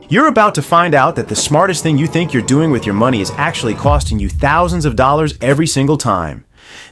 You're about to find out that the smartest thing you think you're doing with your money is actually costing you thousands of dollars every single time.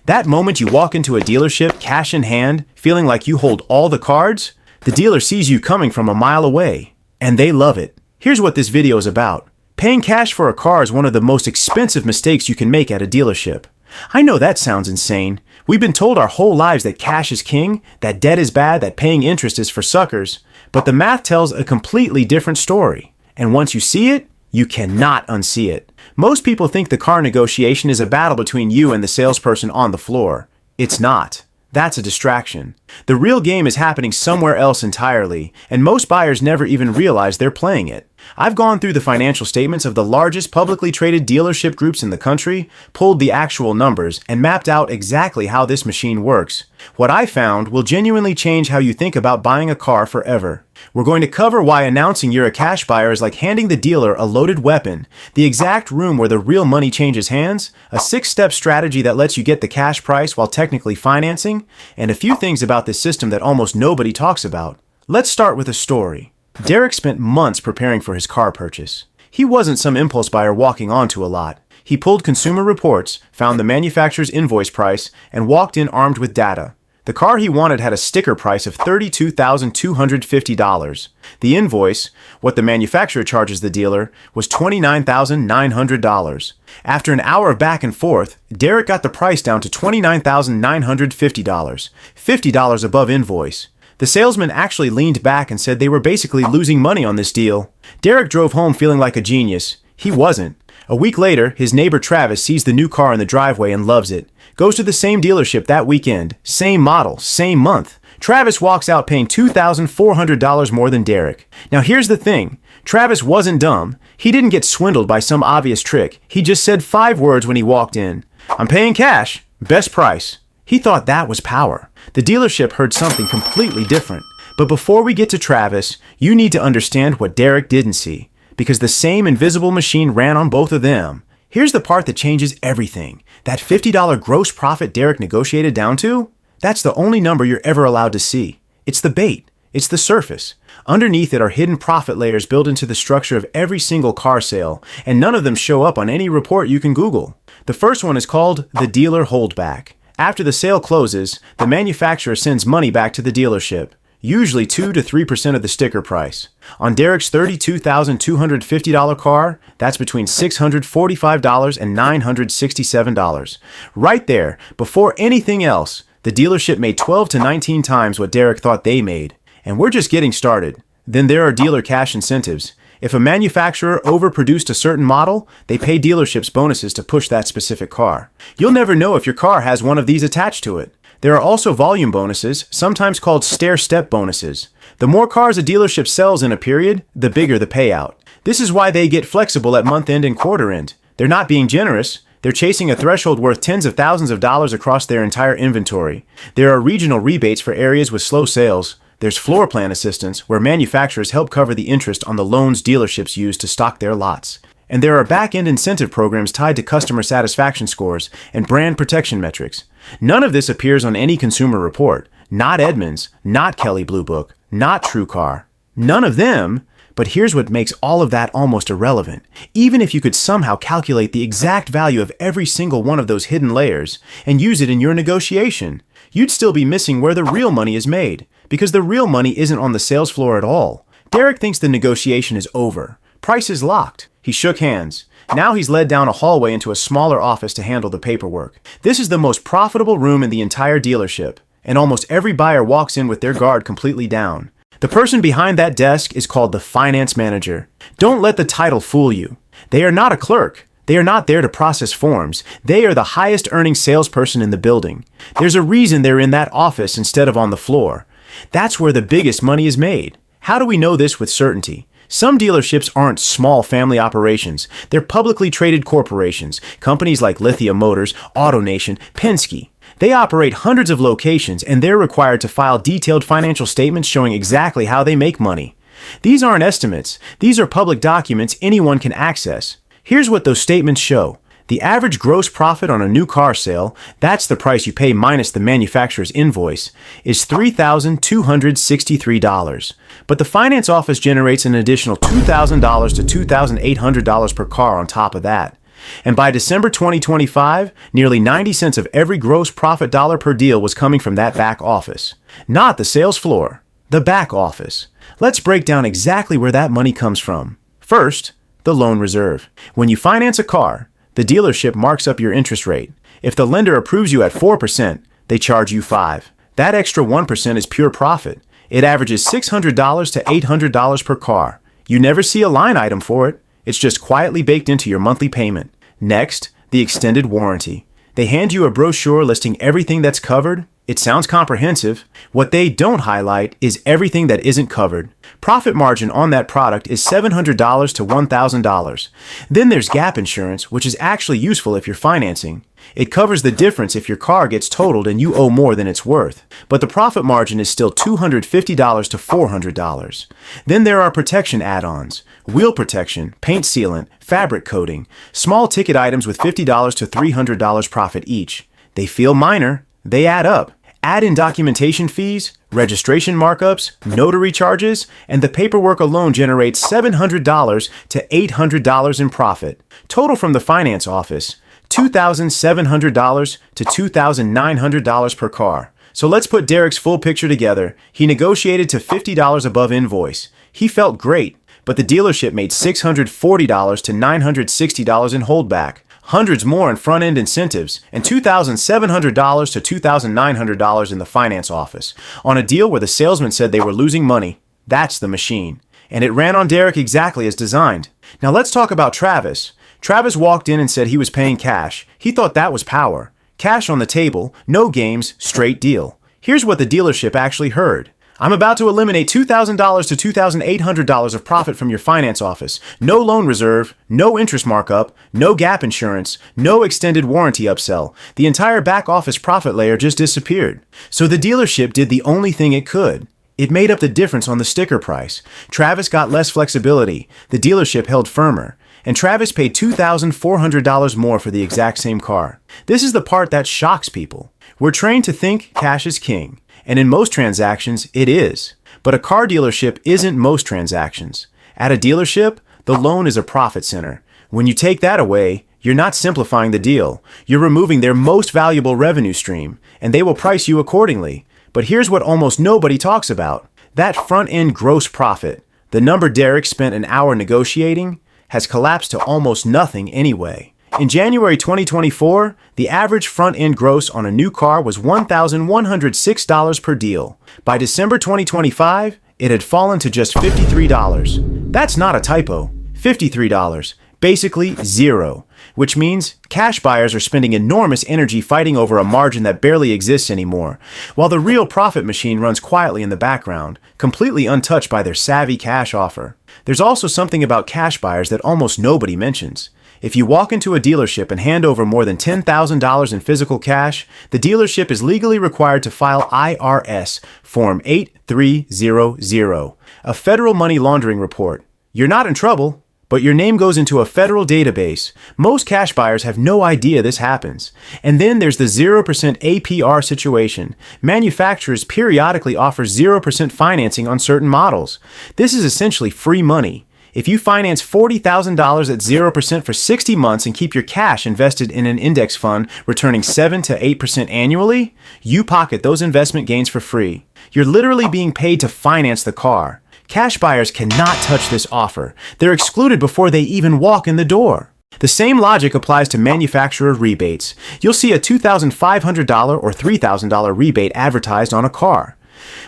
That moment you walk into a dealership, cash in hand, feeling like you hold all the cards, the dealer sees you coming from a mile away, and they love it. Here's what this video is about. Paying cash for a car is one of the most expensive mistakes you can make at a dealership. I know that sounds insane. We've been told our whole lives that cash is king, that debt is bad, that paying interest is for suckers, but the math tells a completely different story. And once you see it, you cannot unsee it. Most people think the car negotiation is a battle between you and the salesperson on the floor. It's not. That's a distraction. The real game is happening somewhere else entirely, and most buyers never even realize they're playing it. I've gone through the financial statements of the largest publicly traded dealership groups in the country, pulled the actual numbers, and mapped out exactly how this machine works. What I found will genuinely change how you think about buying a car forever. We're going to cover why announcing you're a cash buyer is like handing the dealer a loaded weapon, the exact room where the real money changes hands, a 6-step strategy that lets you get the cash price while technically financing, and a few things about this system that almost nobody talks about. Let's start with a story. Derek spent months preparing for his car purchase. He wasn't some impulse buyer walking onto a lot. He pulled consumer reports, found the manufacturer's invoice price, and walked in armed with data. The car he wanted had a sticker price of $32,250. The invoice, what the manufacturer charges the dealer, was $29,900. After an hour of back and forth, Derek got the price down to $29,950, $50 above invoice. The salesman actually leaned back and said they were basically losing money on this deal. Derek drove home feeling like a genius. He wasn't. A week later, his neighbor Travis sees the new car in the driveway and loves it. Goes to the same dealership that weekend. Same model, same month. Travis walks out paying $2,400 more than Derek. Now here's the thing. Travis wasn't dumb. He didn't get swindled by some obvious trick. He just said 5 words when he walked in. "I'm paying cash. Best price." He thought that was power. The dealership heard something completely different. But before we get to Travis, you need to understand what Derek didn't see, because the same invisible machine ran on both of them. Here's the part that changes everything. That $50 gross profit Derek negotiated down to? That's the only number you're ever allowed to see. It's the bait. It's the surface. Underneath it are hidden profit layers built into the structure of every single car sale, and none of them show up on any report you can Google. The first one is called the dealer holdback. After the sale closes, the manufacturer sends money back to the dealership, usually 2 to 3% of the sticker price. On Derek's $32,250 car, that's between $645 and $967. Right there, before anything else, the dealership made 12 to 19 times what Derek thought they made. And we're just getting started. Then there are dealer cash incentives. If a manufacturer overproduced a certain model, they pay dealerships bonuses to push that specific car. You'll never know if your car has one of these attached to it. There are also volume bonuses, sometimes called stair-step bonuses. The more cars a dealership sells in a period, the bigger the payout. This is why they get flexible at month-end and quarter-end. They're not being generous. They're chasing a threshold worth tens of thousands of dollars across their entire inventory. There are regional rebates for areas with slow sales. There's floor plan assistance, where manufacturers help cover the interest on the loans dealerships use to stock their lots. And there are back-end incentive programs tied to customer satisfaction scores and brand protection metrics. None of this appears on any consumer report. Not Edmunds, not Kelley Blue Book, not TrueCar. None of them. But here's what makes all of that almost irrelevant. Even if you could somehow calculate the exact value of every single one of those hidden layers and use it in your negotiation, you'd still be missing where the real money is made, because the real money isn't on the sales floor at all. Derek thinks the negotiation is over. Price is locked. He shook hands. Now he's led down a hallway into a smaller office to handle the paperwork. This is the most profitable room in the entire dealership, and almost every buyer walks in with their guard completely down. The person behind that desk is called the finance manager. Don't let the title fool you. They are not a clerk. They are not there to process forms. They are the highest earning salesperson in the building. There's a reason they're in that office instead of on the floor. That's where the biggest money is made. How do we know this with certainty? Some dealerships aren't small family operations. They're publicly traded corporations, companies like Lithium Motors, AutoNation, Penske. They operate hundreds of locations, and they're required to file detailed financial statements showing exactly how they make money. These aren't estimates. These are public documents anyone can access. Here's what those statements show. The average gross profit on a new car sale, that's the price you pay minus the manufacturer's invoice, is $3,263. But the finance office generates an additional $2,000 to $2,800 per car on top of that. And by December 2025, nearly 90 cents of every gross profit dollar per deal was coming from that back office. Not the sales floor, the back office. Let's break down exactly where that money comes from. First, the loan reserve. When you finance a car, the dealership marks up your interest rate. If the lender approves you at 4%, they charge you 5%. That extra 1% is pure profit. It averages $600 to $800 per car. You never see a line item for it. It's just quietly baked into your monthly payment. Next, the extended warranty. They hand you a brochure listing everything that's covered. It sounds comprehensive. What they don't highlight is everything that isn't covered. Profit margin on that product is $700 to $1,000. Then there's gap insurance, which is actually useful if you're financing. It covers the difference if your car gets totaled and you owe more than it's worth. But the profit margin is still $250 to $400. Then there are protection add-ons: wheel protection, paint sealant, fabric coating, small ticket items with $50 to $300 profit each. They feel minor. They add up. Add in documentation fees, registration markups, notary charges, and the paperwork alone generates $700 to $800 in profit. Total from the finance office, $2,700 to $2,900 per car. So let's put Derek's full picture together. He negotiated to $50 above invoice. He felt great, but the dealership made $640 to $960 in holdback. Hundreds more in front-end incentives, and $2,700 to $2,900 in the finance office, on a deal where the salesman said they were losing money. That's the machine. And it ran on Derek exactly as designed. Now let's talk about Travis. Travis walked in and said he was paying cash. He thought that was power. Cash on the table, no games, straight deal. Here's what the dealership actually heard. I'm about to eliminate $2,000 to $2,800 of profit from your finance office. No loan reserve, no interest markup, no gap insurance, no extended warranty upsell. The entire back office profit layer just disappeared. So the dealership did the only thing it could. It made up the difference on the sticker price. Travis got less flexibility. The dealership held firmer. And Travis paid $2,400 more for the exact same car. This is the part that shocks people. We're trained to think cash is king. And in most transactions, it is. But a car dealership isn't most transactions. At a dealership, the loan is a profit center. When you take that away, you're not simplifying the deal. You're removing their most valuable revenue stream, and they will price you accordingly. But here's what almost nobody talks about. That front-end gross profit, the number Derek spent an hour negotiating, has collapsed to almost nothing anyway. In January 2024, the average front-end gross on a new car was $1,106 per deal. By December 2025, it had fallen to just $53. That's not a typo. $53. Basically zero. Which means cash buyers are spending enormous energy fighting over a margin that barely exists anymore, while the real profit machine runs quietly in the background, completely untouched by their savvy cash offer. There's also something about cash buyers that almost nobody mentions. If you walk into a dealership and hand over more than $10,000 in physical cash, the dealership is legally required to file IRS Form 8300, a federal money laundering report. You're not in trouble, but your name goes into a federal database. Most cash buyers have no idea this happens. And then there's the 0% APR situation. Manufacturers periodically offer 0% financing on certain models. This is essentially free money. If you finance $40,000 at 0% for 60 months and keep your cash invested in an index fund returning 7 to 8% annually, you pocket those investment gains for free. You're literally being paid to finance the car. Cash buyers cannot touch this offer. They're excluded before they even walk in the door. The same logic applies to manufacturer rebates. You'll see a $2,500 or $3,000 rebate advertised on a car.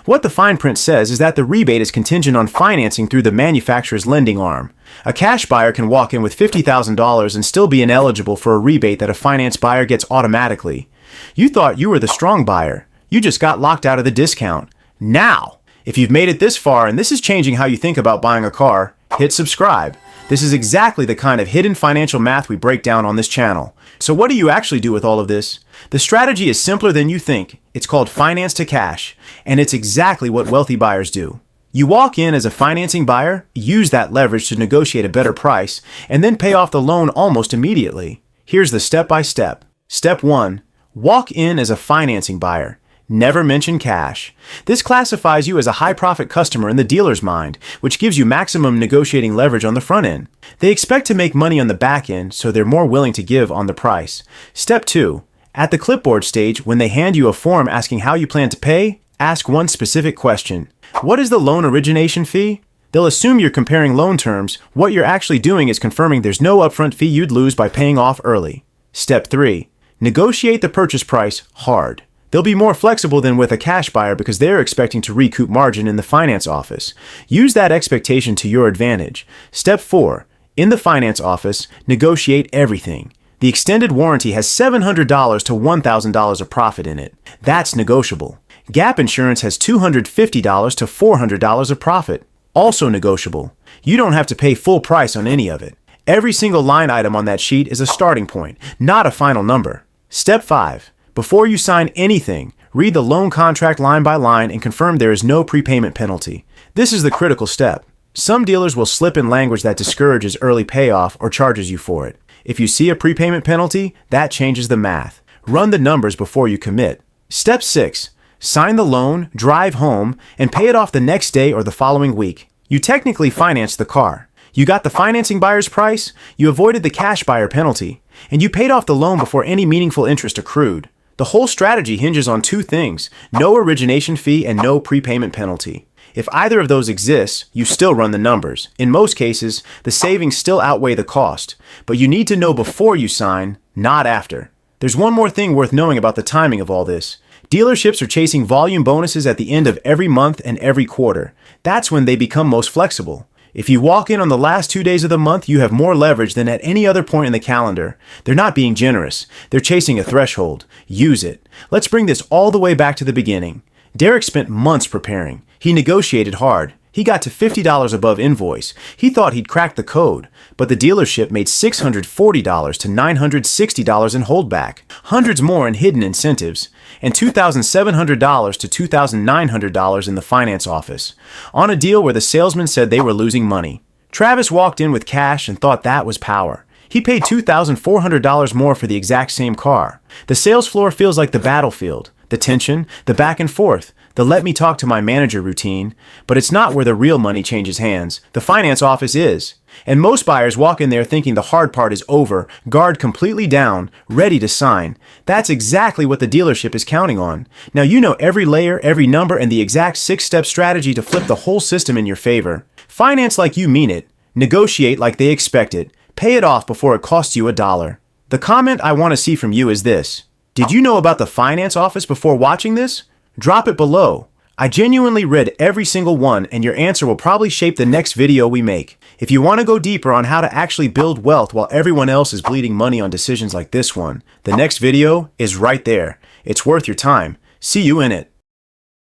What the fine print says is that the rebate is contingent on financing through the manufacturer's lending arm. A cash buyer can walk in with $50,000 and still be ineligible for a rebate that a finance buyer gets automatically. You thought you were the strong buyer. You just got locked out of the discount. Now, if you've made it this far and this is changing how you think about buying a car, hit subscribe. This is exactly the kind of hidden financial math we break down on this channel. So what do you actually do with all of this? The strategy is simpler than you think. It's called finance to cash, and it's exactly what wealthy buyers do. You walk in as a financing buyer, use that leverage to negotiate a better price, and then pay off the loan almost immediately. Here's the step-by-step. Step 1. Walk in as a financing buyer. Never mention cash. This classifies you as a high-profit customer in the dealer's mind, which gives you maximum negotiating leverage on the front end. They expect to make money on the back end, so they're more willing to give on the price. Step 2. At the clipboard stage, when they hand you a form asking how you plan to pay, ask one specific question. What is the loan origination fee? They'll assume you're comparing loan terms. What you're actually doing is confirming there's no upfront fee you'd lose by paying off early. Step 3. Negotiate the purchase price hard. They'll be more flexible than with a cash buyer because they're expecting to recoup margin in the finance office. Use that expectation to your advantage. Step 4. In the finance office, negotiate everything. The extended warranty has $700 to $1,000 of profit in it. That's negotiable. Gap insurance has $250 to $400 of profit. Also negotiable. You don't have to pay full price on any of it. Every single line item on that sheet is a starting point, not a final number. Step 5. Before you sign anything, read the loan contract line by line and confirm there is no prepayment penalty. This is the critical step. Some dealers will slip in language that discourages early payoff or charges you for it. If you see a prepayment penalty, that changes the math. Run the numbers before you commit. Step 6. Sign the loan, drive home, and pay it off the next day or the following week. You technically financed the car. You got the financing buyer's price, you avoided the cash buyer penalty, and you paid off the loan before any meaningful interest accrued. The whole strategy hinges on two things: no origination fee and no prepayment penalty. If either of those exists, you still run the numbers. In most cases, the savings still outweigh the cost, but you need to know before you sign, not after. There's one more thing worth knowing about the timing of all this. Dealerships are chasing volume bonuses at the end of every month and every quarter. That's when they become most flexible. If you walk in on the last 2 days of the month, you have more leverage than at any other point in the calendar. They're not being generous. They're chasing a threshold. Use it. Let's bring this all the way back to the beginning. Derek spent months preparing. He negotiated hard. He got to $50 above invoice. He thought he'd cracked the code, but the dealership made $640 to $960 in holdback, hundreds more in hidden incentives, and $2,700 to $2,900 in the finance office, on a deal where the salesman said they were losing money. Travis walked in with cash and thought that was power. He paid $2,400 more for the exact same car. The sales floor feels like the battlefield. The tension, the back and forth, the let me talk to my manager routine, but it's not where the real money changes hands. The finance office is. And most buyers walk in there thinking the hard part is over, guard completely down, ready to sign. That's exactly what the dealership is counting on. Now you know every layer, every number, and the exact 6-step strategy to flip the whole system in your favor. Finance like you mean it. Negotiate like they expect it. Pay it off before it costs you $1. The comment I want to see from you is this: did you know about the finance office before watching this? Drop it below. I genuinely read every single one, and your answer will probably shape the next video we make. If you want to go deeper on how to actually build wealth while everyone else is bleeding money on decisions like this one, the next video is right there. It's worth your time. See you in it.